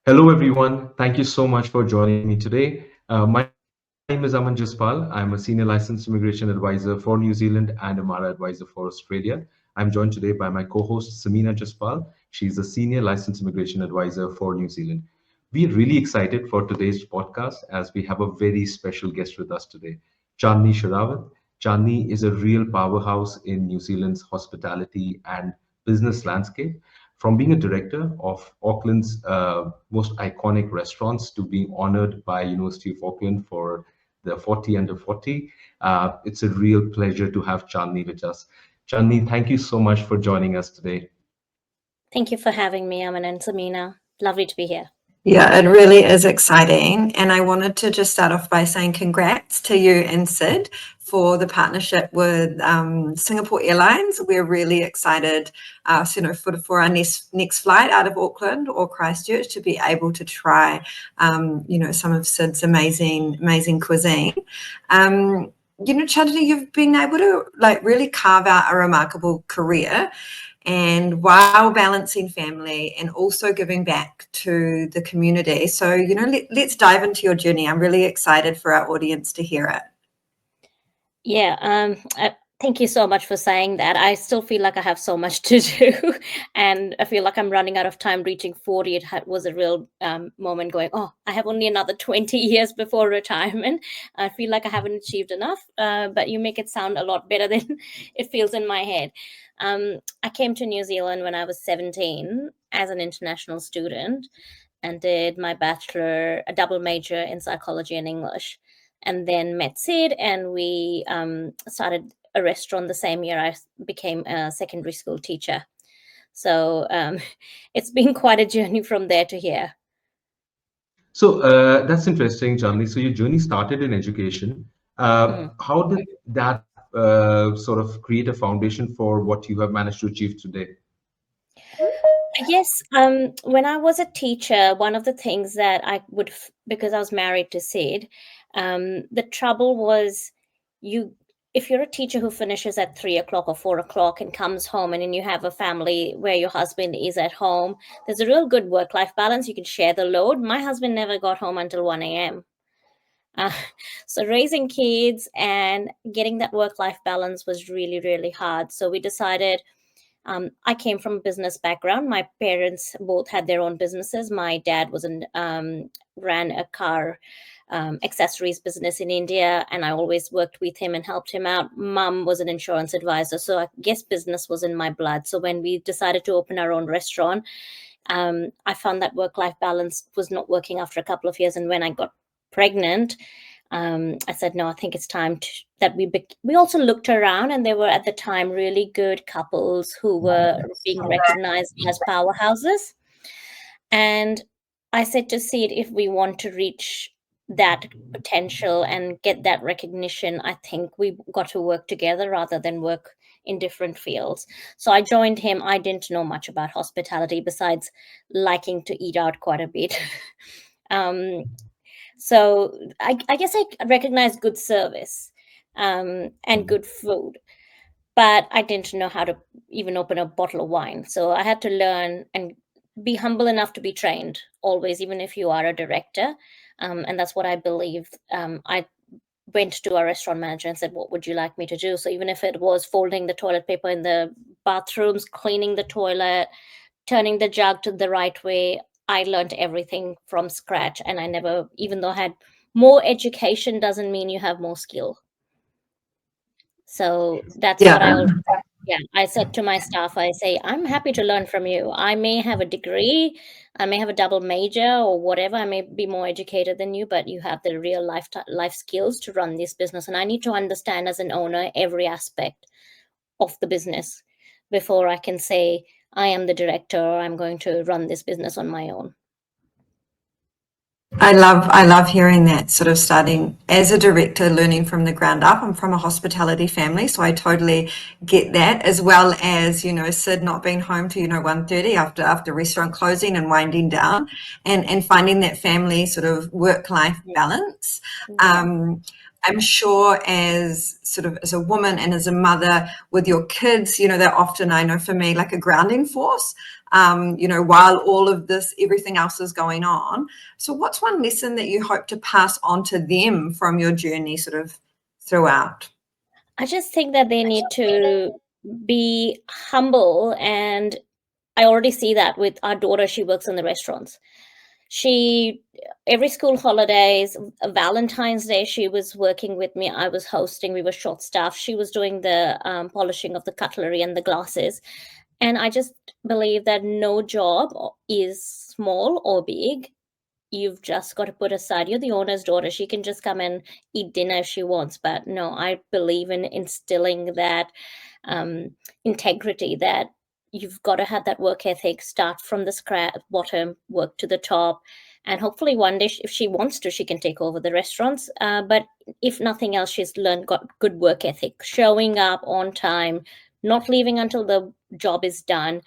Hello, everyone. Thank you so much for joining me today. My name is Aman Jaspal. I'm a senior licensed immigration advisor for New Zealand and a Mara advisor for Australia. I'm joined today by my co-host Samina Jaspal. She's a senior licensed immigration advisor for New Zealand. We're really excited for today's podcast as we have a very special guest with us today, Chandni Sahrawat. Chandni is a real powerhouse in New Zealand's hospitality and business landscape. From being a director of Auckland's most iconic restaurants to being honored by University of Auckland for the 40 under 40, it's a real pleasure to have Chandni with us. Chandni, thank you so much for joining us today. Thank you for having me, Aman and Samina. Lovely to be here. Yeah, it really is exciting. And I wanted to just start off by saying congrats to you and Sid for the partnership with Singapore Airlines. We're really excited for our next flight out of Auckland or Christchurch to be able to try, some of Sid's amazing cuisine. Chandni, you've been able to really carve out a remarkable career, and while balancing family and also giving back to the community. So, let's dive into your journey. I'm really excited for our audience to hear it. Yeah, thank you so much for saying that. I still feel like I have so much to do, and I feel like I'm running out of time. Reaching 40, it was a real moment going, oh, I have only another 20 years before retirement. I feel like I haven't achieved enough, but you make it sound a lot better than it feels in my head. I came to New Zealand when I was 17 as an international student and did my bachelor, a double major in psychology and English, and then met Sid, and we started a restaurant the same year I became a secondary school teacher. So it's been quite a journey from there to here. So that's interesting, Chandni. So your journey started in education. How did that sort of create a foundation for what you have managed to achieve today? Yes, when I was a teacher, one of the things that I would, because I was married to Sid, the trouble was you, if you're a teacher who finishes at 3 o'clock or 4 o'clock and comes home, and then you have a family where your husband is at home, there's a real good work-life balance. You can share the load. My husband never got home until 1 a.m. Uh, so raising kids and getting that work-life balance was really, really hard. So we decided, I came from a business background. My parents both had their own businesses. My dad ran a car accessories business in India, and I always worked with him and helped him out. Mum was an insurance advisor, so I guess business was in my blood. So when we decided to open our own restaurant, I found that work-life balance was not working after a couple of years. And when I got pregnant, I said, no, I think it's time that we also looked around, and there were at the time really good couples who were being recognized as powerhouses. And I said to Sid, if we want to reach that potential and get that recognition, I think we've got to work together rather than work in different fields. So I joined him. I didn't know much about hospitality besides liking to eat out quite a bit. So I guess I recognize good service and good food, but I didn't know how to even open a bottle of wine. So I had to learn and be humble enough to be trained always, even if you are a director. And that's what I believe. I went to our restaurant manager and said, what would you like me to do? So even if it was folding the toilet paper in the bathrooms, cleaning the toilet, turning the jug to the right way, I learned everything from scratch. And I never, even though I had more education, doesn't mean you have more skill. So that's what I said to my staff. I say, I'm happy to learn from you. I may have a degree, I may have a double major or whatever, I may be more educated than you, but you have the real life skills to run this business. And I need to understand as an owner every aspect of the business before I can say I am the director or I'm going to run this business on my own. I love hearing that, sort of starting as a director, learning from the ground up. I'm from a hospitality family, so I totally get that, as well as, Sid not being home to, 1:30 after restaurant closing and winding down, and finding that family sort of work-life balance. I'm sure as a woman and as a mother with your kids, they're often, I know for me, like a grounding force. while all of this, everything else is going on. So what's one lesson that you hope to pass on to them from your journey sort of throughout? I just think that they need to be humble, and I already see that with our daughter. She works in the restaurants. Every school holidays, Valentine's Day, she was working with me. I was hosting. We were short staffed. She was doing the polishing of the cutlery and the glasses. And I just believe that no job is small or big. You've just got to put aside, you're the owner's daughter. She can just come and eat dinner if she wants. But no, I believe in instilling that integrity, that you've got to have that work ethic, start from the bottom, work to the top. And hopefully one day, if she wants to, she can take over the restaurants. But if nothing else, she's got good work ethic, showing up on time, not leaving until the job is done.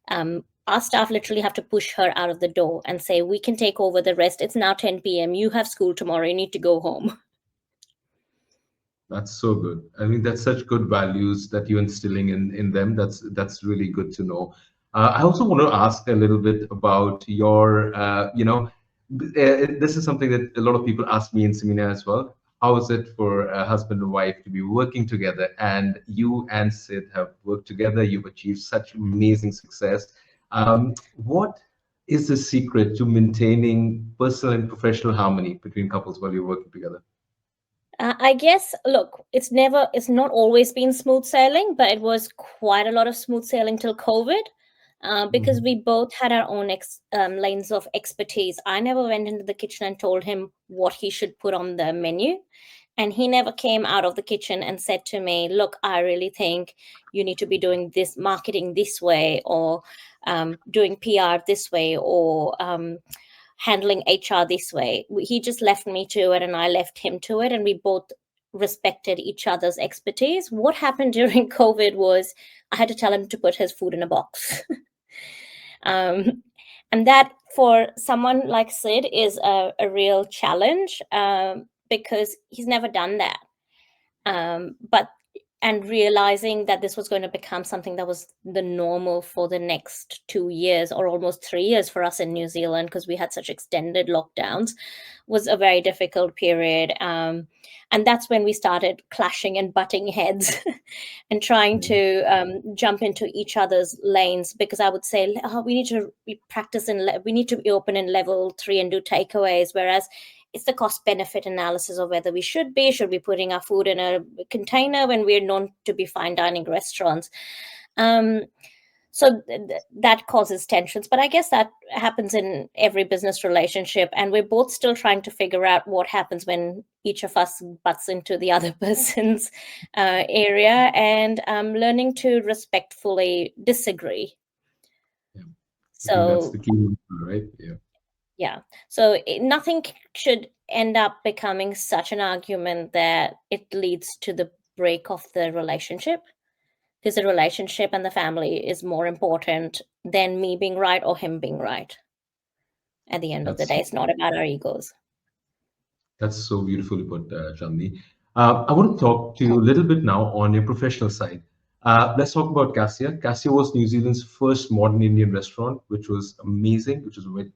Our staff literally have to push her out of the door and say, we can take over the rest. It's now 10 p.m. You have school tomorrow. You need to go home. That's so good. I mean, that's such good values that you're instilling in them. That's really good to know. I also want to ask a little bit about your, this is something that a lot of people ask me in seminar as well. How is it for a husband and wife to be working together? And you and Sid have worked together. You've achieved such amazing success. What is the secret to maintaining personal and professional harmony between couples while you're working together? I guess, look, it's not always been smooth sailing, but it was quite a lot of smooth sailing till COVID, because we both had our own lanes of expertise. I never went into the kitchen and told him what he should put on the menu. And he never came out of the kitchen and said to me, look, I really think you need to be doing this marketing this way, or doing PR this way, or handling HR this way. He just left me to it and I left him to it, and we both respected each other's expertise. What happened during COVID was I had to tell him to put his food in a box. And that, for someone like Sid, is a real challenge, because he's never done that. And realizing that this was going to become something that was the normal for the next 2 years, or almost 3 years for us in New Zealand, because we had such extended lockdowns, was a very difficult period. And that's when we started clashing and butting heads and trying to jump into each other's lanes, because I would say, we need to practice we need to be open in level 3 and do takeaways, whereas it's the cost benefit analysis of whether we should be putting our food in a container when we're known to be fine dining restaurants. So that causes tensions, but I guess that happens in every business relationship, and we're both still trying to figure out what happens when each of us butts into the other person's area, and learning to respectfully disagree. Yeah. I think that's the key, right? Yeah. So nothing should end up becoming such an argument that it leads to the break of the relationship, because the relationship and the family is more important than me being right or him being right. At the end of the day, it's not about our egos. That's so beautifully put, Chandni. I want to talk to you a little bit now on your professional side. Let's talk about Cassia. Cassia was New Zealand's first modern Indian restaurant, which was amazing,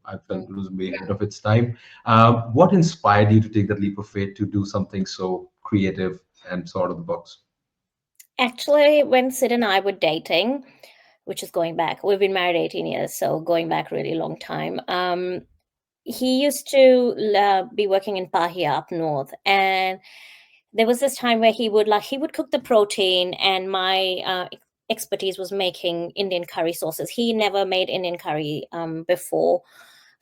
I felt it was way ahead of its time. What inspired you to take that leap of faith to do something so creative and so out of the box? Actually, when Sid and I were dating, which is going back, we've been married 18 years, so going back really long time. He used to be working in Pahia up north, and there was this time where he would cook the protein, and my expertise was making Indian curry sauces. He never made Indian curry before.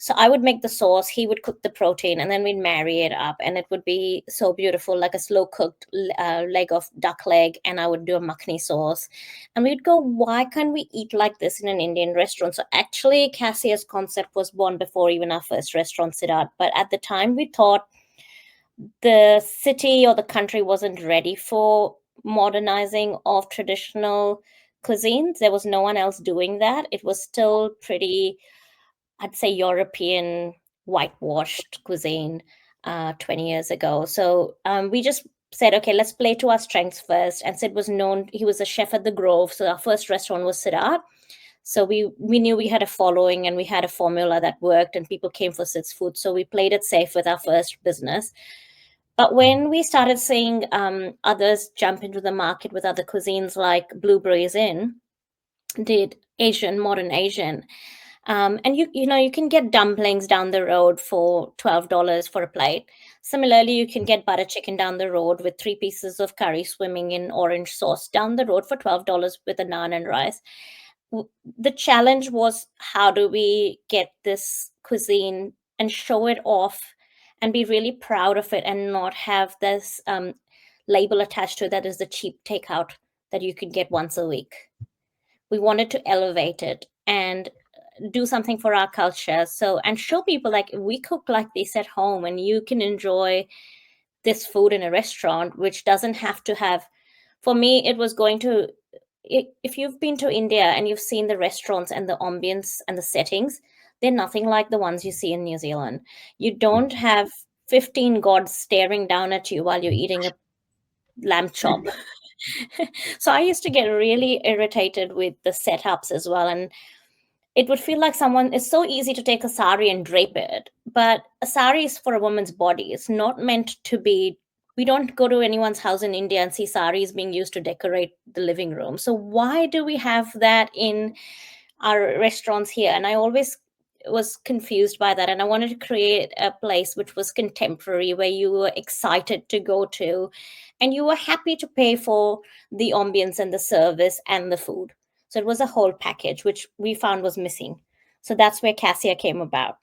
So I would make the sauce, he would cook the protein, and then we'd marry it up, and it would be so beautiful, like a slow cooked leg of duck leg, and I would do a makhni sauce. And we'd go, why can't we eat like this in an Indian restaurant? So actually, Cassia's concept was born before even our first restaurant, Siddharth. But at the time, we thought the city or the country wasn't ready for modernizing of traditional cuisines. There was no one else doing that. It was still pretty, I'd say, European whitewashed cuisine 20 years ago. So we just said, okay, let's play to our strengths first. And Sid was known, he was a chef at the Grove. So our first restaurant was Siddharth. So we knew we had a following and we had a formula that worked and people came for Sid's food. So we played it safe with our first business. But when we started seeing others jump into the market with other cuisines like Blueberries Inn did modern Asian, and you can get dumplings down the road for $12 for a plate. Similarly, you can get butter chicken down the road with 3 pieces of curry swimming in orange sauce down the road for $12 with a naan and rice. The challenge was, how do we get this cuisine and show it off and be really proud of it and not have this label attached to it that is the cheap takeout that you can get once a week. We wanted to elevate it and do something for our culture, and show people like we cook like this at home and you can enjoy this food in a restaurant, which doesn't have to have. For me, it was going to, if you've been to India and you've seen the restaurants and the ambience and the settings, they're nothing like the ones you see in New Zealand. You don't have 15 gods staring down at you while you're eating a lamb chop. So I used to get really irritated with the setups as well. And it would feel like it's so easy to take a sari and drape it, but a sari is for a woman's body. It's not meant to be. We don't go to anyone's house in India and see saris being used to decorate the living room. So why do we have that in our restaurants here? And I always was confused by that, and I wanted to create a place which was contemporary, where you were excited to go to and you were happy to pay for the ambience and the service and the food. So it was a whole package, which we found was missing. So that's where Cassia came about.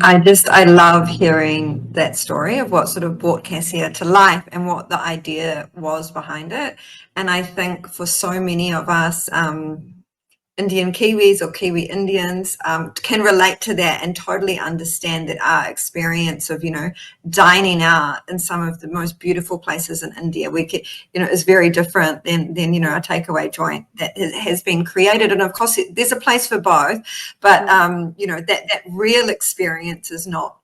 I love hearing that story of what sort of brought Cassia to life and what the idea was behind it. And I think for so many of us, Indian Kiwis or Kiwi Indians can relate to that and totally understand that our experience of, dining out in some of the most beautiful places in India, is very different than a takeaway joint that has been created. And of course, there's a place for both, but that real experience is not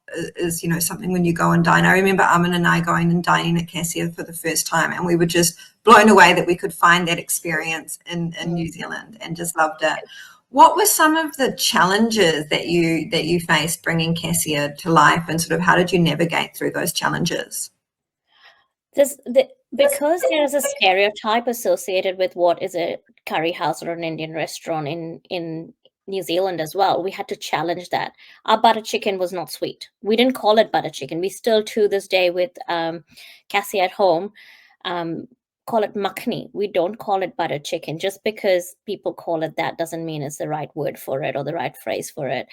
something when you go and dine. I remember Aman and I going and dining at Cassia for the first time, and we were just blown away that we could find that experience in New Zealand, and just loved it. What were some of the challenges that you faced bringing Cassia to life, and sort of how did you navigate through those challenges? Because there's a stereotype associated with what is a curry house or an Indian restaurant in New Zealand as well, we had to challenge that. Our butter chicken was not sweet. We didn't call it butter chicken. We still, to this day, with Cassie at home, call it makhni. We don't call it butter chicken. Just because people call it that doesn't mean it's the right word for it or the right phrase for it.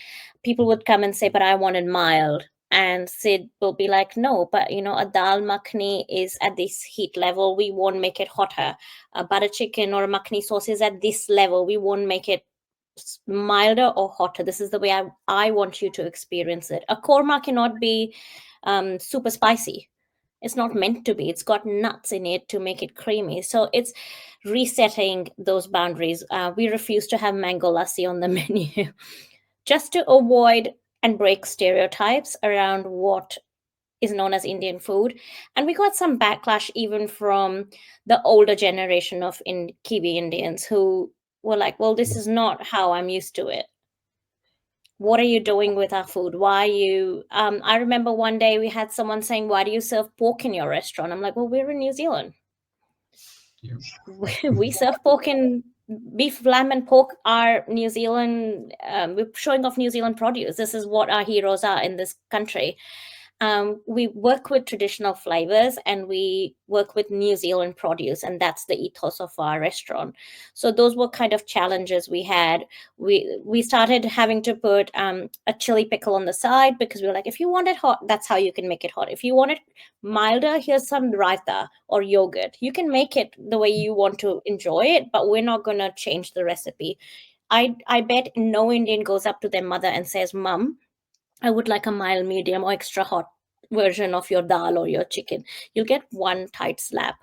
People would come and say, but I wanted mild. And Sid will be like, no, but a dal makhni is at this heat level. We won't make it hotter. A butter chicken or a makhni sauce is at this level. We won't make it milder or hotter. This is the way I want you to experience it. A korma cannot be super spicy. It's not meant to be. It's got nuts in it to make it creamy. So it's resetting those boundaries. We refuse to have mango lassi on the menu just to avoid and break stereotypes around what is known as Indian food. And we got some backlash even from the older generation of Kiwi Indians who were like, well, this is not how I'm used to it. What are you doing with our food? Why are you... I remember one day we had someone saying, why do you serve pork in your restaurant? I'm like, well, we're in New Zealand. Yeah. We serve pork in... Beef, lamb, and pork are New Zealand. We're showing off New Zealand produce. This is what our heroes are in this country. We work with traditional flavors and we work with New Zealand produce, and that's the ethos of our restaurant. So those were kind of challenges we had. We started having to put a chili pickle on the side because we were like, if you want it hot, that's how you can make it hot. If you want it milder, here's some raita or yogurt. You can make it the way you want to enjoy it, but we're not going to change the recipe. I bet no Indian goes up to their mother and says, Mum, I would like a mild, medium, or extra hot version of your dal or your chicken. You'll get one tight slap.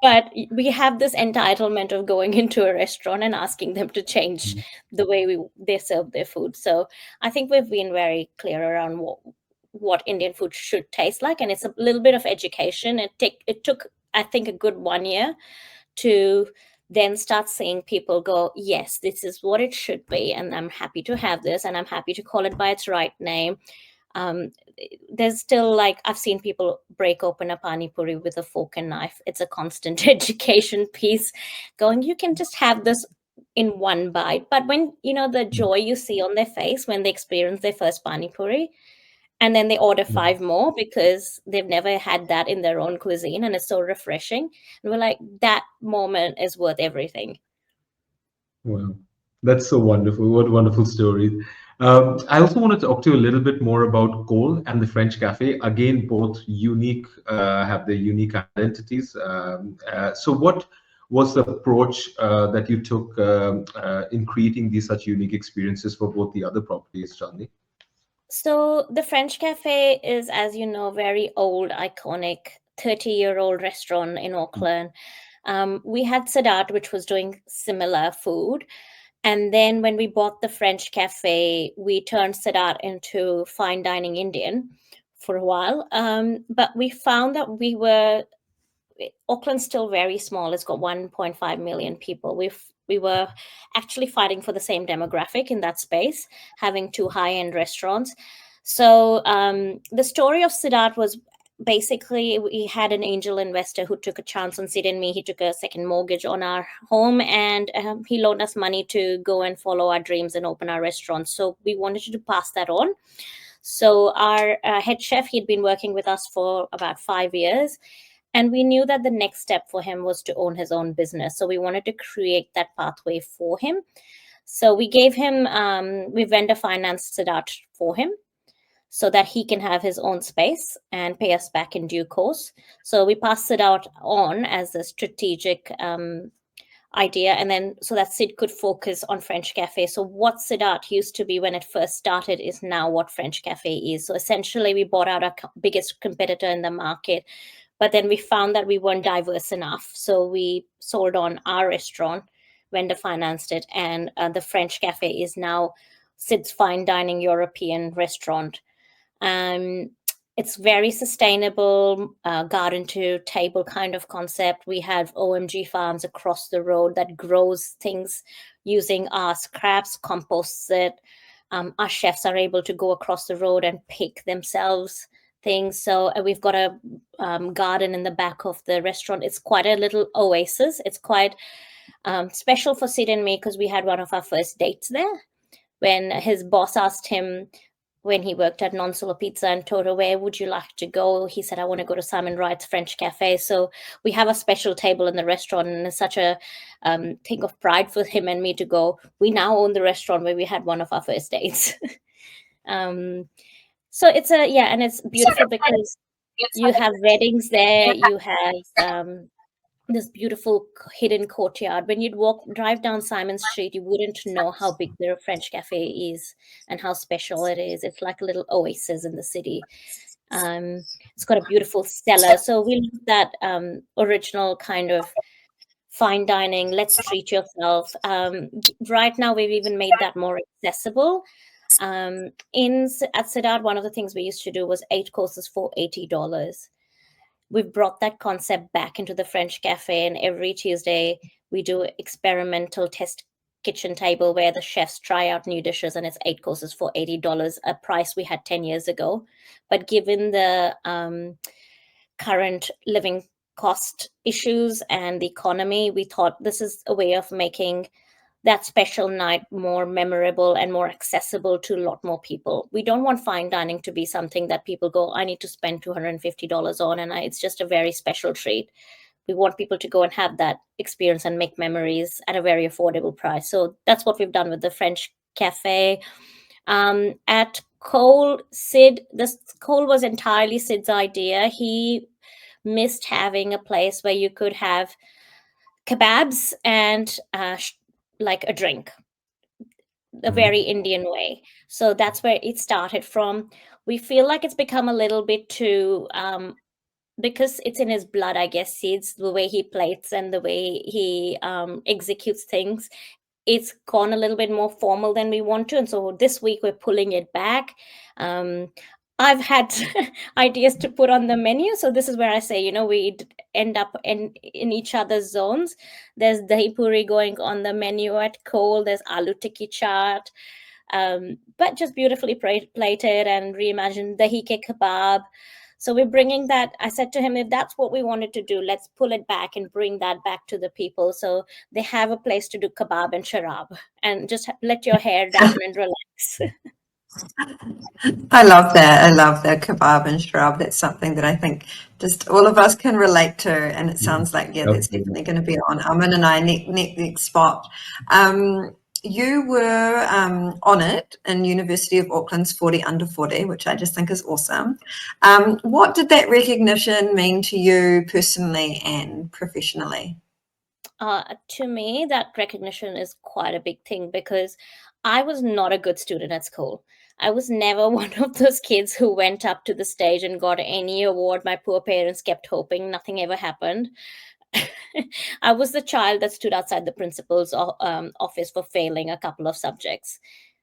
But we have this entitlement of going into a restaurant and asking them to change the way they serve their food. So I think we've been very clear around what Indian food should taste like. And it's a little bit of education. It took, I think, a good 1 year to then start seeing people go, yes, this is what it should be, and I'm happy to have this, and I'm happy to call it by its right name. There's still, like, I've seen people break open a pani puri with a fork and knife. It's a constant education piece, going, you can just have this in one bite. But when, the joy you see on their face when they experience their first pani puri, and then they order 5 more because they've never had that in their own cuisine, and it's so refreshing, and we're like, that moment is worth everything. Wow, that's so wonderful. What wonderful stories. I also want to talk to you a little bit more about Cole and the French Cafe. Again, both unique, have their unique identities. So, what was the approach that you took in creating these such unique experiences for both the other properties, Chandni? So the French Cafe is, as you know, very old, iconic, 30-year-old restaurant in Auckland. We had Sadat, which was doing similar food. And then when we bought the French Cafe, we turned Sadat into fine dining Indian for a while. But we found that Auckland's still very small. It's got 1.5 million people. We were actually fighting for the same demographic in that space, having 2 high-end restaurants. So the story of Siddharth was, basically, we had an angel investor who took a chance on Sid and me. He took a second mortgage on our home, and he loaned us money to go and follow our dreams and open our restaurants. So we wanted to pass that on. So our head chef, he'd been working with us for about 5 years. And we knew that the next step for him was to own his own business. So we wanted to create that pathway for him. So we gave him, we vendor financed Siddharth for him so that he can have his own space and pay us back in due course. So we passed Siddharth on as a strategic idea, and then so that Sid could focus on French Cafe. So what Siddharth used to be when it first started is now what French Cafe is. So essentially, we bought out our biggest competitor in the market. But then we found that we weren't diverse enough. So we sold on our restaurant, vendor financed it, and the French Cafe is now Sid's fine dining European restaurant. It's very sustainable, garden to table kind of concept. We have OMG farms across the road that grows things using our scraps, composts it. Our chefs are able to go across the road and pick themselves things. So we've got a garden in the back of the restaurant. It's quite a little oasis. It's quite special for Sid and me because we had one of our first dates there when his boss asked him, when he worked at Non Solo Pizza and told her, where would you like to go? He said, I want to go to Simon Wright's French Cafe. So we have a special table in the restaurant, and it's such a thing of pride for him and me to go, we now own the restaurant where we had one of our first dates. So it's and it's beautiful because you have weddings there, you have this beautiful hidden courtyard. When you'd drive down Simon Street, you wouldn't know how big the French Cafe is and how special it is. It's like a little oasis in the city. It's got a beautiful cellar. So we love that original kind of fine dining, let's treat yourself. Right now, we've even made that more accessible. At Siddharth, one of the things we used to do was 8 courses for $80. We've brought that concept back into the French Cafe, and every Tuesday we do experimental test kitchen table where the chefs try out new dishes, and it's 8 courses for $80, a price we had 10 years ago. But given the current living cost issues and the economy, we thought this is a way of making that special night more memorable and more accessible to a lot more people. We don't want fine dining to be something that people go, I need to spend $250 on, and it's just a very special treat. We want people to go and have that experience and make memories at a very affordable price. So that's what we've done with the French Cafe. At Cole, Cole was entirely Sid's idea. He missed having a place where you could have kebabs and like a drink, a very Indian way. So that's where it started from. We feel like it's become a little bit too, because it's in his blood, I guess, Sid's, the way he plates and the way he executes things. It's gone a little bit more formal than we want to. And so this week we're pulling it back. I've had ideas to put on the menu. So this is where I say, we end up in each other's zones. There's dahi puri going on the menu at Cole. There's aloo tikki chaat, but just beautifully plated and reimagined dahi ke kebab. So we're bringing that. I said to him, if that's what we wanted to do, let's pull it back and bring that back to the people. So they have a place to do kebab and sharab and just let your hair down and relax. I love that. I love that kebab and shrub. That's something that I think just all of us can relate to. And it sounds like, yeah, that's Absolutely. definitely going to be on Aman and I next spot. You were on it in University of Auckland's 40 under 40, which I just think is awesome. What did that recognition mean to you personally and professionally? To me, that recognition is quite a big thing because I was not a good student at school. I was never one of those kids who went up to the stage and got any award. My poor parents kept hoping nothing ever happened. I was the child that stood outside the principal's office for failing a couple of subjects,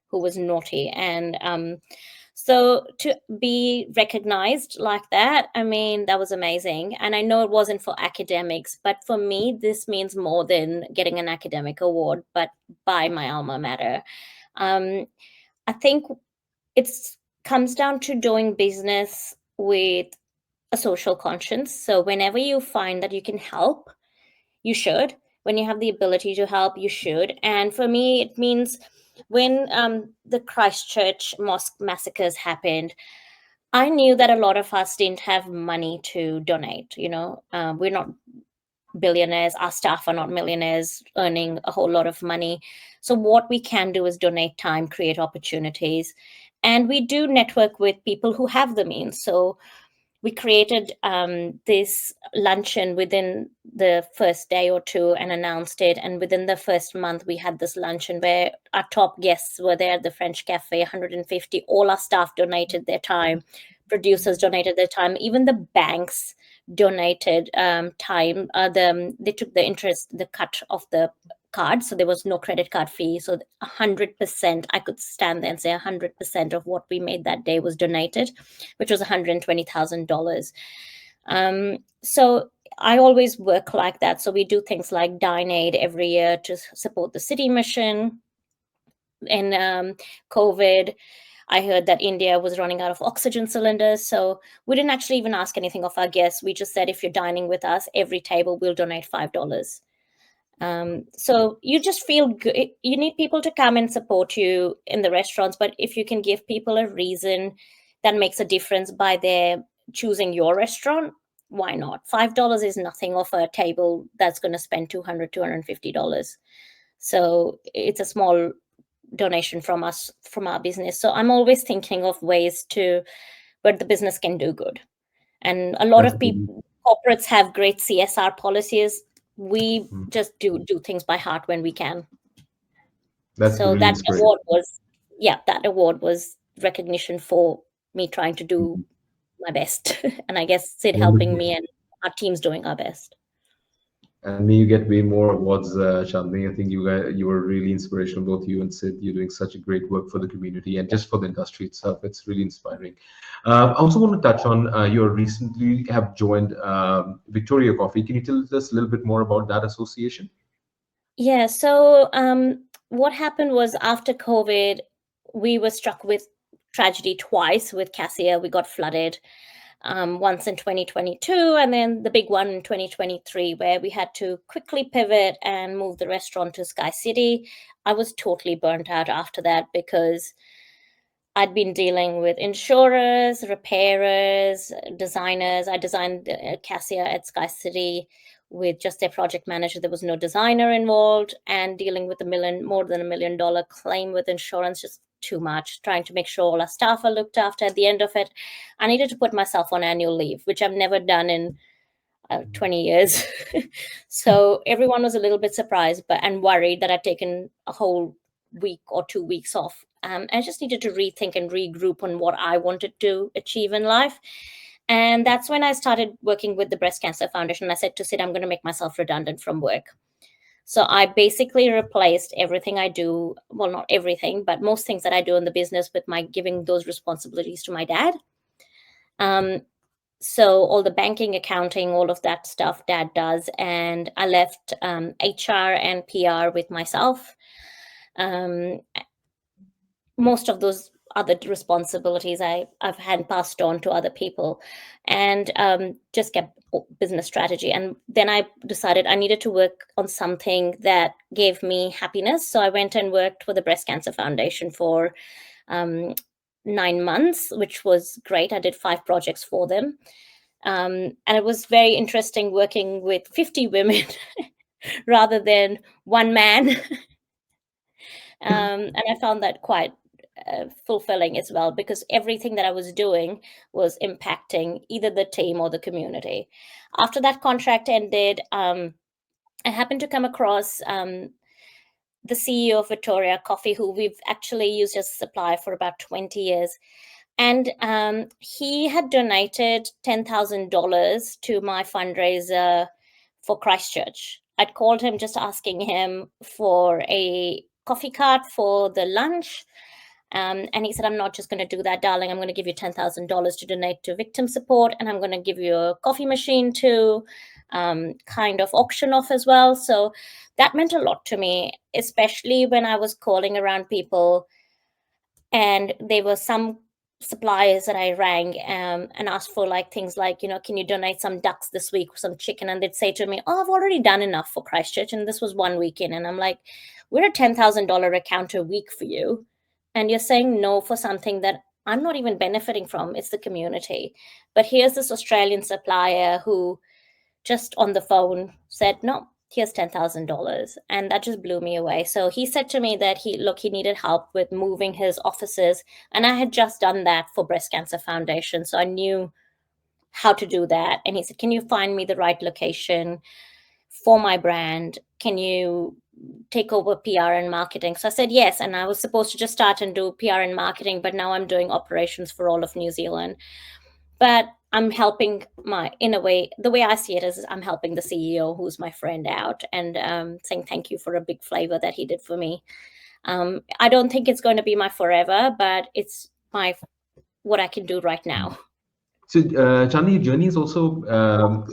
who was naughty. And so to be recognized like that, I mean, that was amazing. And I know it wasn't for academics, but for me, this means more than getting an academic award, but by my alma mater. I think it's comes down to doing business with a social conscience. So whenever you find that you can help, you should. When you have the ability to help, you should. And for me, it means when the Christchurch mosque massacres happened, I knew that a lot of us didn't have money to donate. We're not billionaires, our staff are not millionaires earning a whole lot of money. So what we can do is donate time, create opportunities, and we do network with people who have the means. So we created this luncheon within the first day or two and announced it. And within the first month, we had this luncheon where our top guests were there at the French Café, 150. All our staff donated their time. Producers donated their time. Even the banks donated time. They took the cut of the card, so there was no credit card fee. So 100%, I could stand there and say 100% of what we made that day was donated, which was $120,000. So I always work like that. So we do things like Dine Aid every year to support the city mission. In COVID, I heard that India was running out of oxygen cylinders. So we didn't actually even ask anything of our guests. We just said, if you're dining with us, every table will donate $5. So you just feel good. You need people to come and support you in the restaurants, but if you can give people a reason that makes a difference by their choosing your restaurant, why not? $5 is nothing off a table that's going to spend $250. So it's a small donation from us, from our business. So I'm always thinking of ways where the business can do good. And a lot of people, corporates have great CSR policies. We just do things by heart when we can. That's So really that inspiring. award was recognition for me trying to do my best. And I guess Sid helping Wonderful. me and our team's doing our best. And may you get way more awards, Chandni. I think you were really inspirational, both you and Sid. You're doing such a great work for the community and just for the industry itself. It's really inspiring. I also want to touch on you recently have joined Victoria Coffee. Can you tell us a little bit more about that association? Yeah. So what happened was, after COVID, we were struck with tragedy twice with Cassia. We got flooded. Once in 2022, and then the big one in 2023, where we had to quickly pivot and move the restaurant to Sky City. I was totally burnt out after that because I'd been dealing with insurers, repairers, designers. I designed Cassia at Sky City with just their project manager. There was no designer involved, and dealing with more than $1 million claim with insurance, just too much. Trying to make sure all our staff are looked after. At the end of it, I needed to put myself on annual leave, which I've never done in 20 years. So everyone was a little bit surprised and worried that I'd taken a whole week or 2 weeks off. I just needed to rethink and regroup on what I wanted to achieve in life. And that's when I started working with the Breast Cancer Foundation. I said to Sid, I'm going to make myself redundant from work. So I basically replaced everything I do. Well, not everything, but most things that I do in the business with giving those responsibilities to my dad. So all the banking, accounting, all of that stuff Dad does. And I left HR and PR with myself. Most of those other responsibilities I've had passed on to other people, and just kept business strategy. And then I decided I needed to work on something that gave me happiness. So I went and worked for the Breast Cancer Foundation for 9 months, which was great. I did 5 projects for them. And it was very interesting working with 50 women rather than one man. And I found that quite fulfilling as well, because everything that I was doing was impacting either the team or the community. After that contract ended, I happened to come across the CEO of Vittoria Coffee, who we've actually used as a supplier for about 20 years. And he had donated $10,000 to my fundraiser for Christchurch. I'd called him just asking him for a coffee cart for the lunch. And he said, I'm not just going to do that, darling. I'm going to give you $10,000 to donate to victim support. And I'm going to give you a coffee machine to kind of auction off as well. So that meant a lot to me, especially when I was calling around people. And there were some suppliers that I rang and asked for things like, can you donate some ducks this week or some chicken? And they'd say to me, oh, I've already done enough for Christchurch. And this was 1 weekend. And I'm like, we're a $10,000 account a week for you. And you're saying no for something that I'm not even benefiting from. It's the community. But here's this Australian supplier who just on the phone said, no, here's $10,000. And that just blew me away. So he said to me that he needed help with moving his offices. And I had just done that for Breast Cancer Foundation. So I knew how to do that. And he said, can you find me the right location for my brand? Can you take over PR and marketing? So I said yes. And I was supposed to just start and do PR and marketing, but now I'm doing operations for all of New Zealand. But I'm helping in a way, the way I see it is I'm helping the CEO, who's my friend, out, and saying thank you for a big favor that he did for me. I don't think it's going to be my forever, but it's what I can do right now. So, Chandni, your journey is also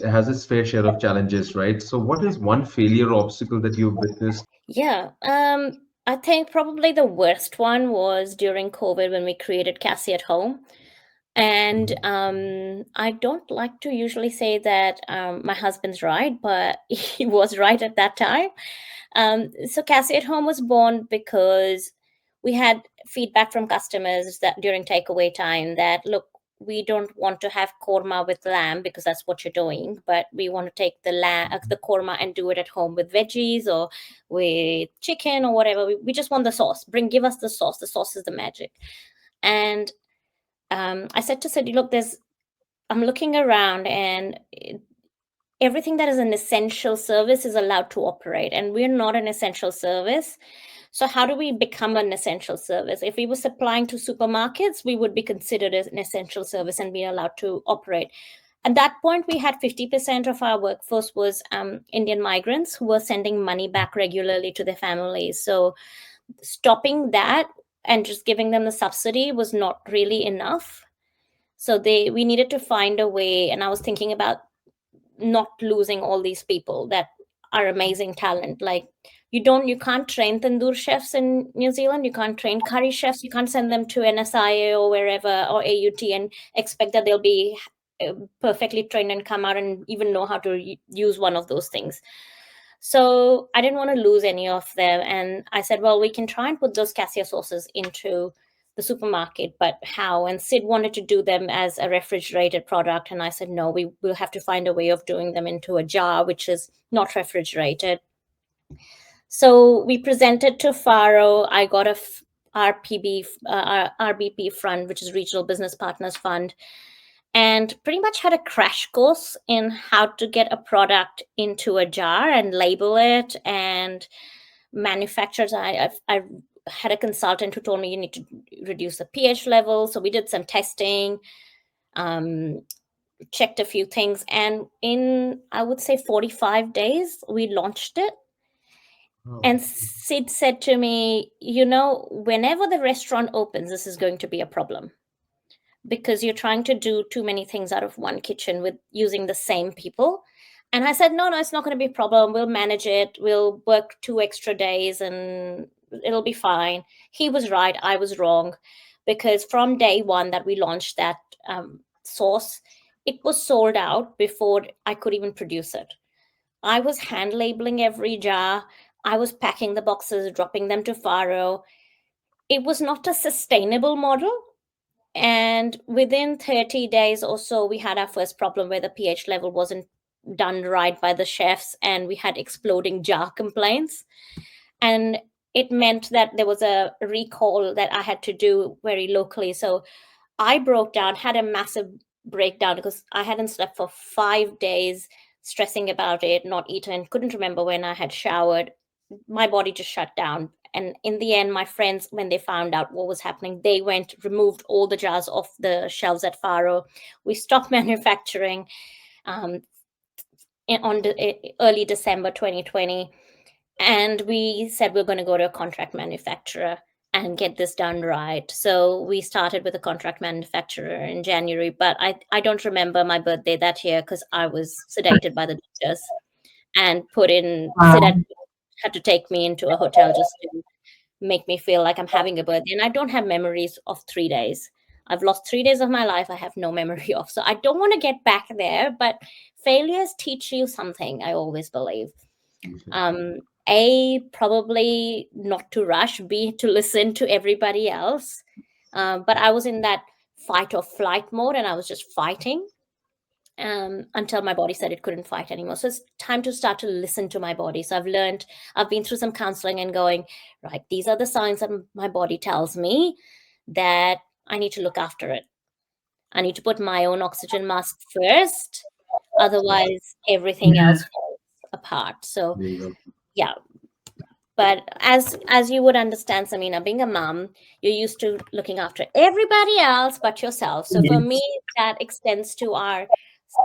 has its fair share of challenges, right? So, what is one failure or obstacle that you've witnessed? Yeah, I think probably the worst one was during COVID when we created Cassia at home. And I don't like to usually say that my husband's right, but he was right at that time. So Cassie at Home was born because we had feedback from customers that during takeaway time that, look, we don't want to have korma with lamb because that's what you're doing, but we want to take the korma and do it at home with veggies or with chicken or whatever. We just want the sauce. Give us the sauce. The sauce is the magic. And I said to Sadie, look, I'm looking around and everything that is an essential service is allowed to operate, and we're not an essential service. So how do we become an essential service? If we were supplying to supermarkets, we would be considered as an essential service and be allowed to operate. At that point, we had 50% of our workforce was Indian migrants who were sending money back regularly to their families. So stopping that and just giving them the subsidy was not really enough. So we needed to find a way, and I was thinking about not losing all these people that are amazing talent. Like you can't train tandoor chefs in New Zealand, you can't train curry chefs, you can't send them to NSIA or wherever or AUT and expect that they'll be perfectly trained and come out and even know how to use one of those things. So I didn't want to lose any of them. And I said, well, we can try and put those Cassia sauces into the supermarket, but how? And Sid wanted to do them as a refrigerated product. And I said, no, we will have to find a way of doing them into a jar, which is not refrigerated. So we presented to Faro. I got a RBP fund, which is Regional Business Partners Fund, and pretty much had a crash course in how to get a product into a jar and label it and manufacturers. I had a consultant who told me you need to reduce the pH level. So we did some testing, checked a few things, and in, I would say, 45 days, we launched it. Oh. And Sid said to me, whenever the restaurant opens, this is going to be a problem. because you're trying to do too many things out of one kitchen with using the same people. And I said, no, it's not going to be a problem. We'll manage it. We'll work 2 extra days and it'll be fine. He was right. I was wrong. Because from day one that we launched that sauce, it was sold out before I could even produce it. I was hand labeling every jar. I was packing the boxes, dropping them to Faro. It was not a sustainable model. And within 30 days or so, we had our first problem where the pH level wasn't done right by the chefs, and we had exploding jar complaints. And it meant that there was a recall that I had to do very locally. So I broke down, had a massive breakdown because I hadn't slept for 5 days, stressing about it, not eaten, couldn't remember when I had showered. My body just shut down. And in the end, my friends, when they found out what was happening, they went, removed all the jars off the shelves at Faro. We stopped manufacturing on early December 2020. And we said we're going to go to a contract manufacturer and get this done right. So we started with a contract manufacturer in January, but I don't remember my birthday that year because I was sedated by the doctors and had to take me into a hotel just to make me feel like I'm having a birthday. And I don't have memories of 3 days. I've lost 3 days of my life I have no memory of. So I don't want to get back there, but failures teach you something, I always believe. A, probably not to rush. B, to listen to everybody else. But I was in that fight or flight mode, and I was just fighting until my body said it couldn't fight anymore. So it's time to start to listen to my body. So I've been through some counseling and going, right, these are the signs that my body tells me that I need to look after it. I need to put my own oxygen mask first. Otherwise, everything else falls apart. So yeah. But as you would understand, Samina, being a mom, you're used to looking after everybody else but yourself. So for me, that extends to our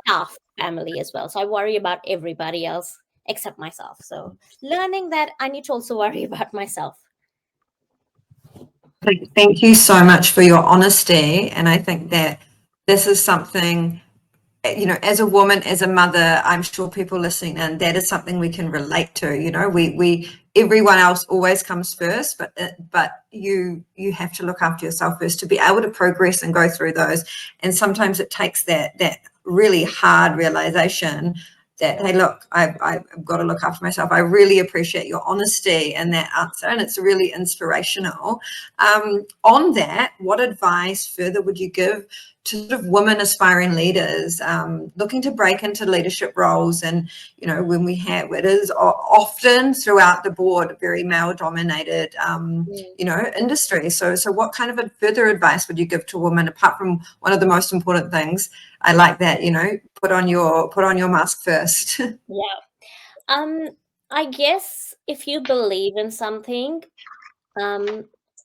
staff family as well. So I worry about everybody else except myself. So learning that I need to also worry about myself. Thank you so much for your honesty. And I think that this is something, you know, as a woman, as a mother, I'm sure people listening, and that is something we can relate to. You know, we everyone else always comes first, but you have to look after yourself first to be able to progress and go through those. And sometimes it takes that really hard realization that, hey, look, I've got to look after myself. I really appreciate your honesty in that answer, and it's really inspirational. On that, what advice further would you give to sort of women aspiring leaders looking to break into leadership roles? And, you know, when it is often throughout the board very male dominated, you know, industry. So what kind of further advice would you give to women, apart from one of the most important things? I like that, you know, put on your mask first. Yeah. I guess if you believe in something,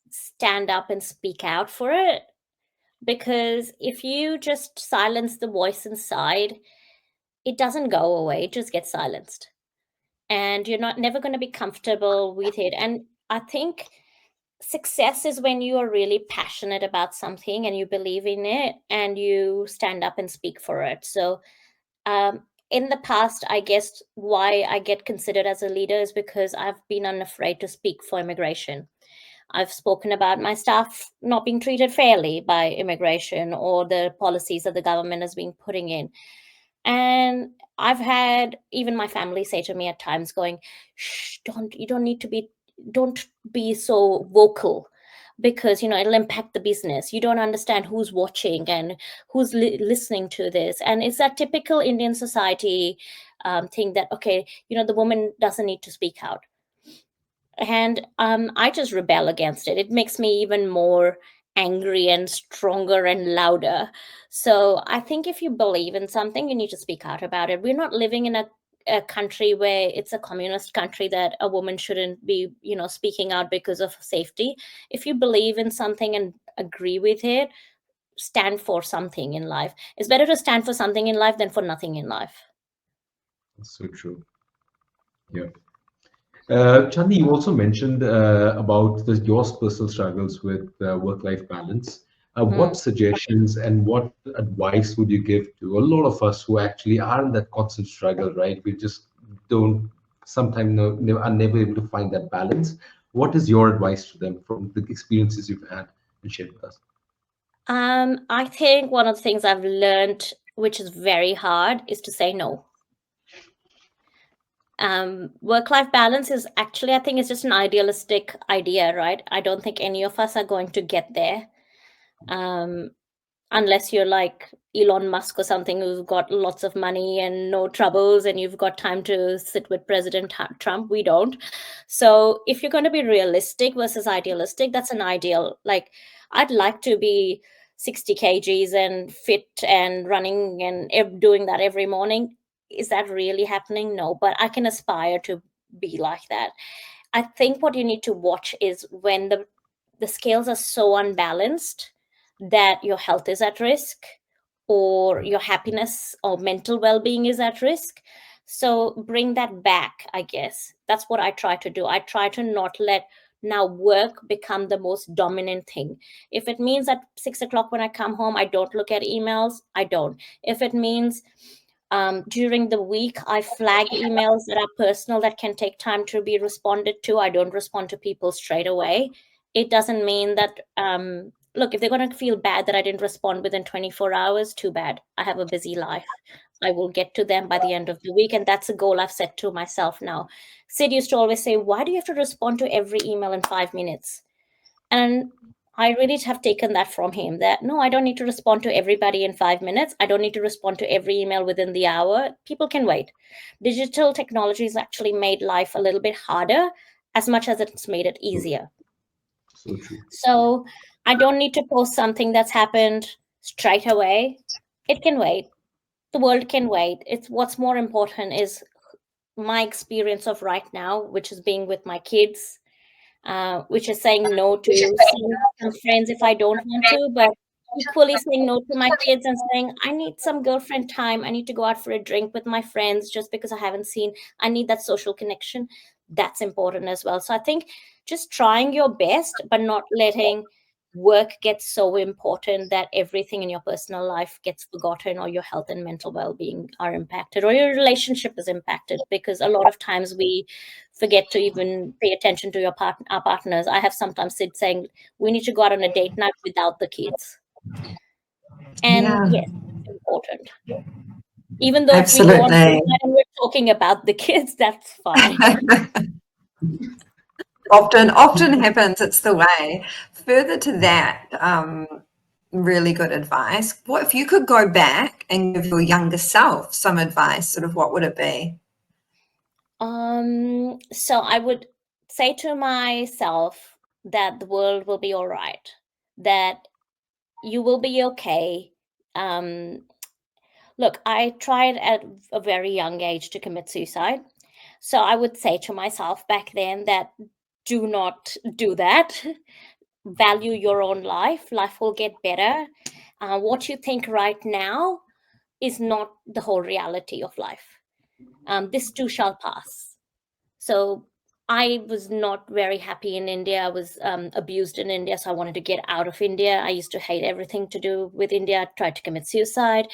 stand up and speak out for it. Because if you just silence the voice inside, it doesn't go away, it just gets silenced. And you're never going to be comfortable with it. And I think success is when you are really passionate about something and you believe in it and you stand up and speak for it. So in the past, I guess why I get considered as a leader is because I've been unafraid to speak for immigration. I've spoken about my staff not being treated fairly by immigration or the policies that the government has been putting in. And I've had even my family say to me at times going, shh, don't be so vocal, because, you know, it'll impact the business. You don't understand who's watching and who's listening to this. And it's that typical Indian society thing that, okay, you know, the woman doesn't need to speak out. And I just rebel against it. It makes me even more angry and stronger and louder. So I think if you believe in something, you need to speak out about it. We're not living in a country where it's a communist country that a woman shouldn't be, you know, speaking out because of safety. If you believe in something and agree with it, stand for something in life. It's better to stand for something in life than for nothing in life. That's so true. Yeah. Chandni, you also mentioned about your personal struggles with work-life balance. What suggestions and what advice would you give to a lot of us who actually are in that constant struggle, right? We just don't sometimes are never able to find that balance. What is your advice to them from the experiences you've had and shared with us? I think one of the things I've learned, which is very hard, is to say no. Work-life balance is actually, I think it's just an idealistic idea, right? I don't think any of us are going to get there. Unless you're like Elon Musk or something who's got lots of money and no troubles and you've got time to sit with President Trump. We don't. So if you're going to be realistic versus idealistic, that's an ideal. Like, I'd like to be 60 kgs and fit and running and doing that every morning. Is that really happening? No, but I can aspire to be like that. I think what you need to watch is when the scales are so unbalanced that your health is at risk or your happiness or mental well-being is at risk. So bring that back, I guess. That's what I try to do. I try to not let now work become the most dominant thing. If it means at 6 o'clock when I come home I don't look at emails, I don't. If it means during the week I flag emails that are personal that can take time to be responded to, I don't respond to people straight away. It doesn't mean that look, if they're going to feel bad that I didn't respond within 24 hours, too bad. I have a busy life. I will get to them by the end of the week. And that's a goal I've set to myself now. Sid used to always say, why do you have to respond to every email in 5 minutes? And I really have taken that from him that no, I don't need to respond to everybody in 5 minutes. I don't need to respond to every email within the hour. People can wait. Digital technology has actually made life a little bit harder as much as it's made it easier. So true. So I don't need to post something that's happened straight away. It can wait. The world can wait. It's what's more important is my experience of right now, which is being with my kids, which is saying no to seeing some friends if I don't want to, but equally saying no to my kids and saying, I need some girlfriend time. I need to go out for a drink with my friends just because I haven't seen, I need that social connection. That's important as well. So I think just trying your best, but not letting work get so important that everything in your personal life gets forgotten or your health and mental well-being are impacted or your relationship is impacted, because a lot of times we forget to even pay attention to our partners. I have sometimes said saying we need to go out on a date night without the kids. And yes, it's important. Even though if we go on date night and we're talking about the kids, that's fine. often happens. It's the way. Further to that, really good advice. What if you could go back and give your younger self some advice? Sort of, what would it be? So I would say to myself that the world will be all right, that you will be okay. Look, I tried at a very young age to commit suicide. So I would say to myself back then that do not do that. Value your own life. Life will get better. What you think right now is not the whole reality of life. This too shall pass. So I was not very happy in India. I was abused in India, so I wanted to get out of India. I used to hate everything to do with India. I tried to commit suicide.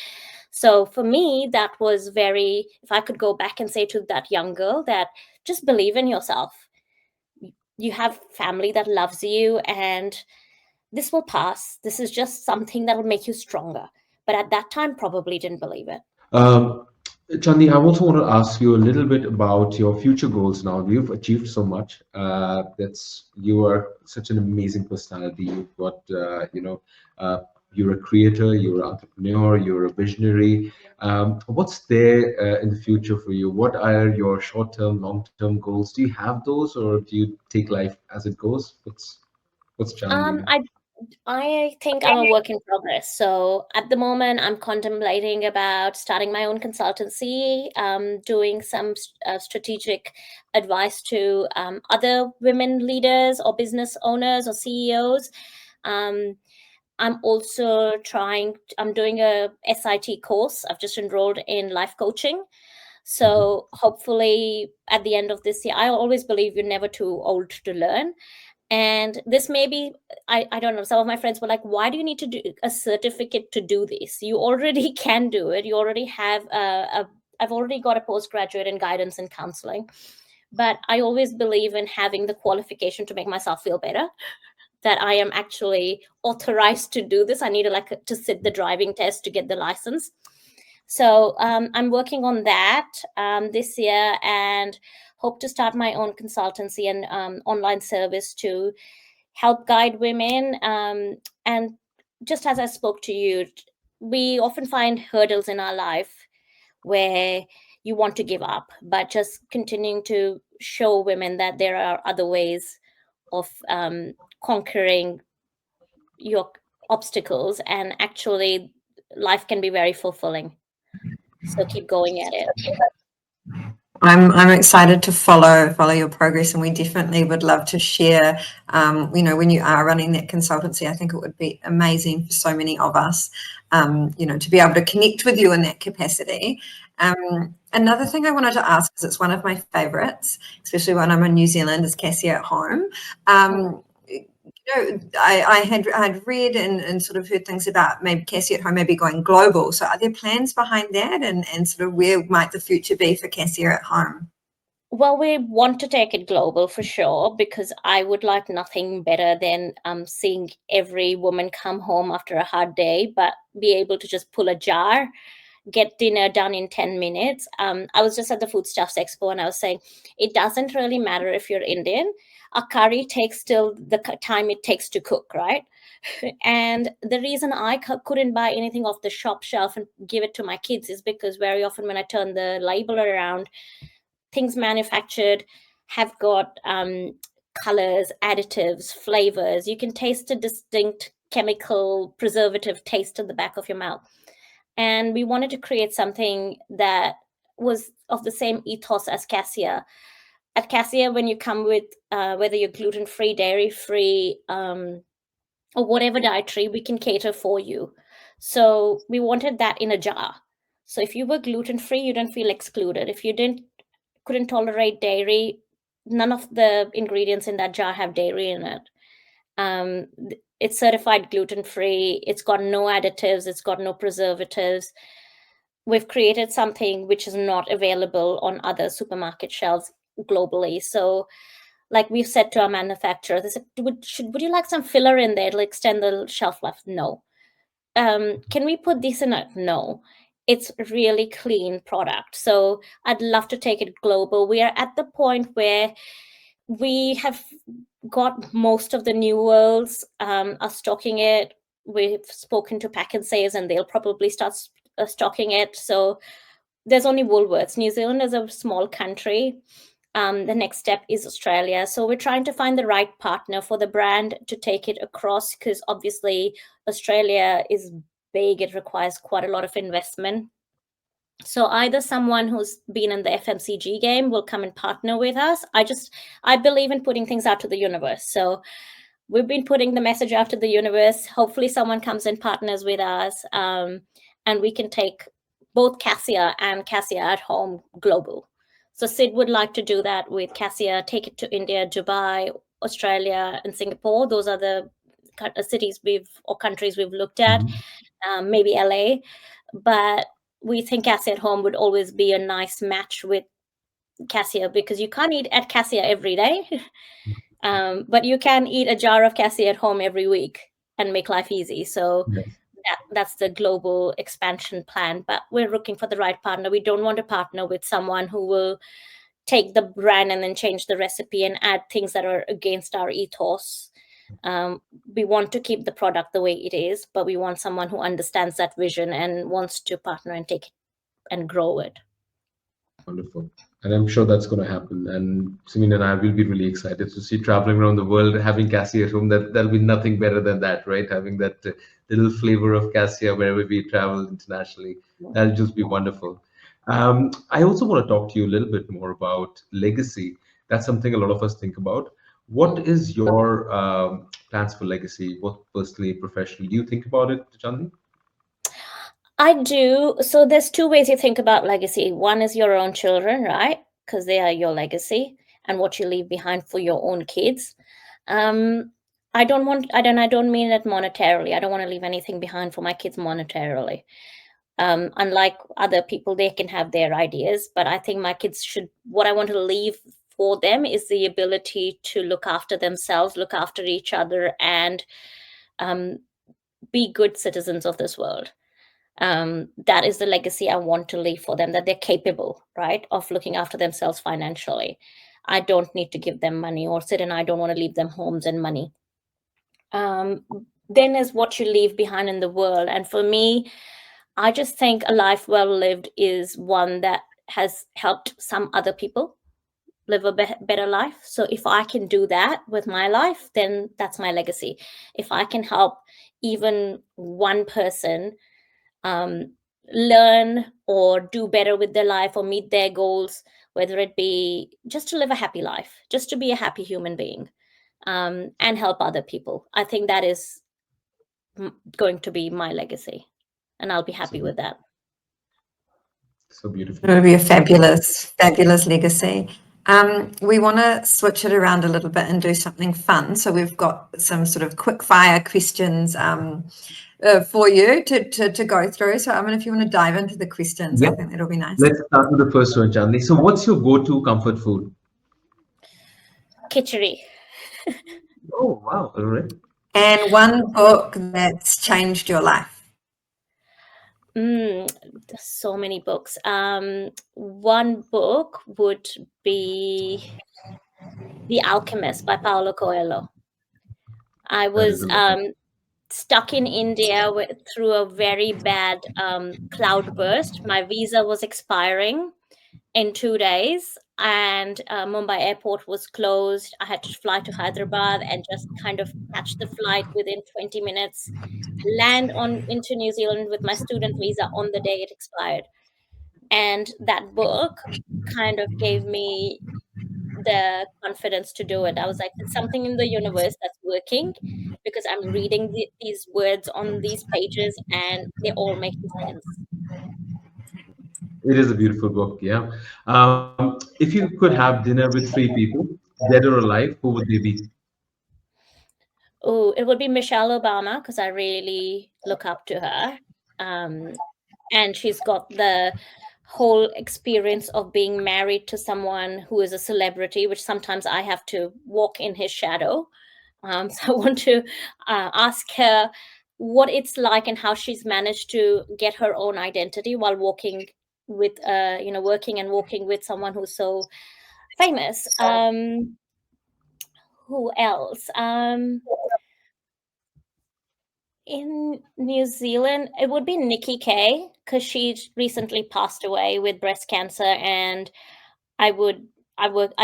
So for me, that was very, if I could go back and say to that young girl that just believe in yourself. You have family that loves you and this will pass. This is just something that will make you stronger. But at that time, probably didn't believe it. Um, Chandi, I also want to ask you a little bit about your future goals now. You've achieved so much. You are such an amazing personality. You've got, you're a creator, you're an entrepreneur, you're a visionary. What's there in the future for you? What are your short-term, long-term goals? Do you have those, or do you take life as it goes? What's challenging you? I think I'm a work in progress. So at the moment, I'm contemplating about starting my own consultancy, doing some strategic advice to other women leaders or business owners or CEOs. I'm also I'm doing a SIT course. I've just enrolled in life coaching. So hopefully at the end of this year, I always believe you're never too old to learn. And this may be, I don't know, some of my friends were like, why do you need to do a certificate to do this? You already can do it. You already have I've already got a postgraduate in guidance and counseling. But I always believe in having the qualification to make myself feel better, that I am actually authorized to do this. I need to sit the driving test to get the license. So I'm working on that this year, and hope to start my own consultancy and online service to help guide women. And just as I spoke to you, we often find hurdles in our life where you want to give up, but just continuing to show women that there are other ways of conquering your obstacles, and actually life can be very fulfilling. So keep going at it. I'm excited to follow your progress, and we definitely would love to share. When you are running that consultancy, I think it would be amazing for so many of us, to be able to connect with you in that capacity. Another thing I wanted to ask, because it's one of my favourites, especially when I'm in New Zealand, is Cassia at home. I had read and sort of heard things about maybe Cassia at home maybe going global. So are there plans behind that, and sort of where might the future be for Cassia at home? Well, we want to take it global for sure, because I would like nothing better than seeing every woman come home after a hard day, but be able to just pull a jar, get dinner done in 10 minutes. I was just at the Foodstuffs Expo, and I was saying, it doesn't really matter if you're Indian. A curry takes still the time it takes to cook, right? And the reason I couldn't buy anything off the shop shelf and give it to my kids is because very often when I turn the label around, things manufactured have got colors, additives, flavors. You can taste a distinct chemical preservative taste in the back of your mouth. And we wanted to create something that was of the same ethos as Cassia. At Cassia, when you come with whether you're gluten-free, dairy-free, or whatever dietary, we can cater for you. So we wanted that in a jar. So if you were gluten-free, you don't feel excluded. If you couldn't tolerate dairy, none of the ingredients in that jar have dairy in it. It's certified gluten-free. It's got no additives. It's got no preservatives. We've created something which is not available on other supermarket shelves globally. So, like we've said to our manufacturer, they said, would you like some filler in there? It'll extend the shelf life. No. Can we put this in it? No. It's really clean product. So I'd love to take it global. We are at the point where we have got most of the new worlds are stocking it. We've spoken to Pack and Saves, and they'll probably start stocking it. So there's only Woolworths. New Zealand is a small country. The next step is Australia. So we're trying to find the right partner for the brand to take it across, because obviously Australia is big. It requires quite a lot of investment. So either someone who's been in the FMCG game will come and partner with us. I believe in putting things out to the universe. So we've been putting the message out to the universe. Hopefully someone comes and partners with us, and we can take both Cassia and Cassia at home global. So Sid would like to do that with Cassia, take it to India, Dubai, Australia, and Singapore. Those are the cities or countries we've looked at, maybe LA. But we think Cassia at home would always be a nice match with Cassia, because you can't eat at Cassia every day, but you can eat a jar of Cassia at home every week and make life easy. So that's the global expansion plan. But we're looking for the right partner. We don't want to partner with someone who will take the brand and then change the recipe and add things that are against our ethos. We want to keep the product the way it is, but we want someone who understands that vision and wants to partner and take it and grow it. Wonderful. And I'm sure that's going to happen. And Simin and I will be really excited to see traveling around the world, having Cassia at home. That'll be nothing better than that, right? Having that little flavor of Cassia wherever we travel internationally. That'll just be wonderful. I also want to talk to you a little bit more about legacy. That's something a lot of us think about. What is your plans for legacy, both personally, professionally? Do you think about it, Chandni? I do. So there's two ways you think about legacy. One is your own children, right? Because they are your legacy and what you leave behind for your own kids. I don't mean it monetarily. I don't want to leave anything behind for my kids monetarily. Unlike other people, they can have their ideas, but I think my kids what I want to leave for them is the ability to look after themselves, look after each other, and be good citizens of this world. That is the legacy I want to leave for them, that they're capable, right, of looking after themselves financially. I don't need to give them money, or Sid and I don't want to leave them homes and money. Then is what you leave behind in the world. And for me, I just think a life well lived is one that has helped some other people live a better life. So if I can do that with my life, then that's my legacy. If I can help even one person learn or do better with their life or meet their goals, whether it be just to live a happy life, just to be a happy human being, and help other people, I think that is going to be my legacy, and I'll be happy with that. So beautiful. It'll be a fabulous, fabulous legacy. We want to switch it around a little bit and do something fun. So we've got some sort of quick fire questions for you to go through. So I mean, if you want to dive into the questions, Yeah. I think that'll be nice. Let's start with the first one, Chandni. So what's your go-to comfort food? Khichdi. Oh, wow. All right. And one book that's changed your life. There's so many books. One book would be The Alchemist by Paulo Coelho. I was stuck in India through a very bad cloud burst. My visa was expiring in 2 days, and Mumbai airport was closed. I had to fly to Hyderabad and just kind of catch the flight within 20 minutes, land into New Zealand with my student visa on the day it expired. And that book kind of gave me the confidence to do it. I was like, it's something in the universe that's working, because I'm reading these words on these pages and they're all making sense. It is a beautiful book, yeah. If you could have dinner with three people, dead or alive, who would they be? Oh, it would be Michelle Obama, because I really look up to her. And she's got the whole experience of being married to someone who is a celebrity, which sometimes I have to walk in his shadow. So I want to ask her what it's like and how she's managed to get her own identity while working and walking with someone who's so famous. Who else? In New Zealand, it would be Nikki Kay, because she recently passed away with breast cancer, and I've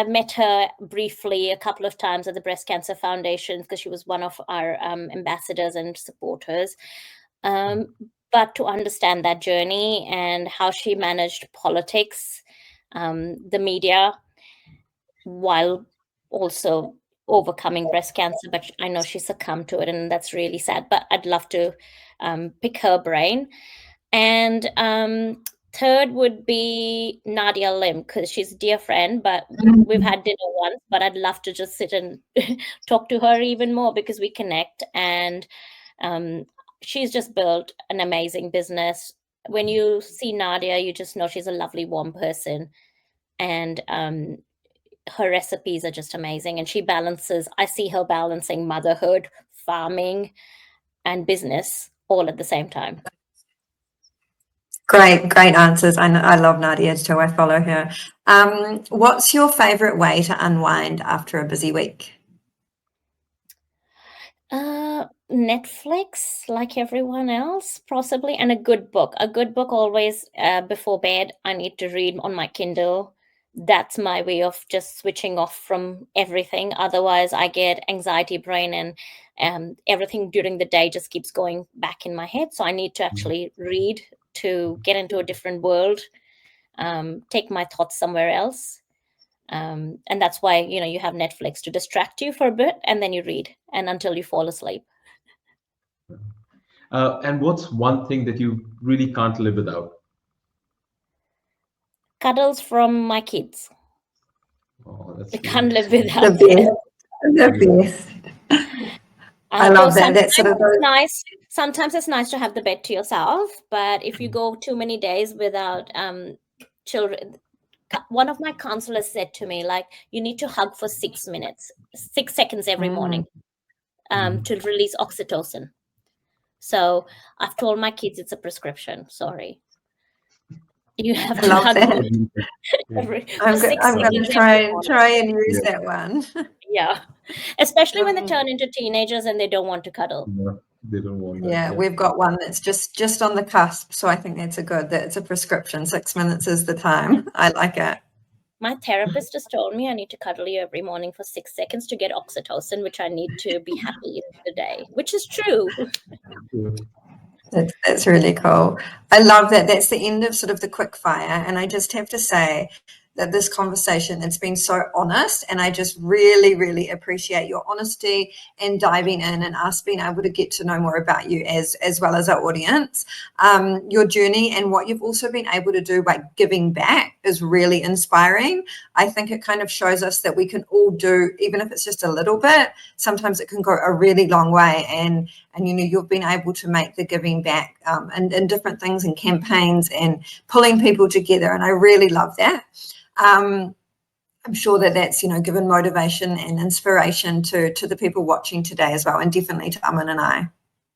met her briefly a couple of times at the Breast Cancer Foundation, because she was one of our ambassadors and supporters. But to understand that journey and how she managed politics, the media, while also overcoming breast cancer, but I know she succumbed to it, and that's really sad. But I'd love to pick her brain. And third would be Nadia Lim, because she's a dear friend, but we've had dinner once, but I'd love to just sit and talk to her even more, because we connect. And she's just built an amazing business. When you see Nadia, you just know she's a lovely, warm person. And her recipes are just amazing. And I see her balancing motherhood, farming, and business all at the same time. Great answers. I love Nadia too. I follow her. What's your favorite way to unwind after a busy week? Netflix, like everyone else, possibly, and a good book. A good book always before bed. I need to read on my Kindle. That's my way of just switching off from everything. Otherwise, I get anxiety brain, and everything during the day just keeps going back in my head. So I need to actually read to get into a different world, take my thoughts somewhere else. And that's why, you have Netflix to distract you for a bit, and then you read, and until you fall asleep. And what's one thing that you really can't live without? Cuddles from my kids. Oh, that's I sweet. can't live without that. The best. I love that. That's sort of It's nice. Sometimes it's nice to have the bed to yourself, but if you go too many days without children, one of my counselors said to me, like, you need to hug for 6 minutes, 6 seconds every morning, to release oxytocin. So I've told my kids it's a prescription. Sorry. You have to hug them I'm going to try and use that one. Yeah, especially when they turn into teenagers and they don't want to cuddle. Yeah, they don't want that. Yeah, we've got one that's just on the cusp, so I think that's it's a prescription. 6 minutes is the time. I like it. My therapist just told me I need to cuddle you every morning for 6 seconds to get oxytocin, which I need to be happy in the day, which is true. That's really cool. I love that. That's the end of sort of the quick fire. And I just have to say that this conversation, it's been so honest, and I just really, really appreciate your honesty and diving in and us being able to get to know more about you as well as our audience. Your journey and what you've also been able to do by giving back is really inspiring. I think it kind of shows us that we can all do, even if it's just a little bit, sometimes it can go a really long way. And you know, you've been able to make the giving back and different things and campaigns and pulling people together. And I really love that. I'm sure that that's, you know, given motivation and inspiration to the people watching today as well, and definitely to Aman and I.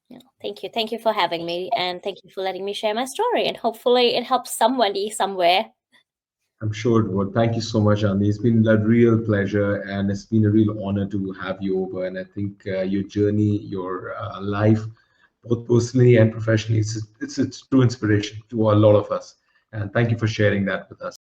Yeah, thank you for having me, and thank you for letting me share my story, and hopefully it helps somebody somewhere. I'm sure it would. Thank you so much, Andy. It's been a real pleasure, and it's been a real honor to have you over. And I think your journey, your life, both personally and professionally, it's a true inspiration to a lot of us. And thank you for sharing that with us.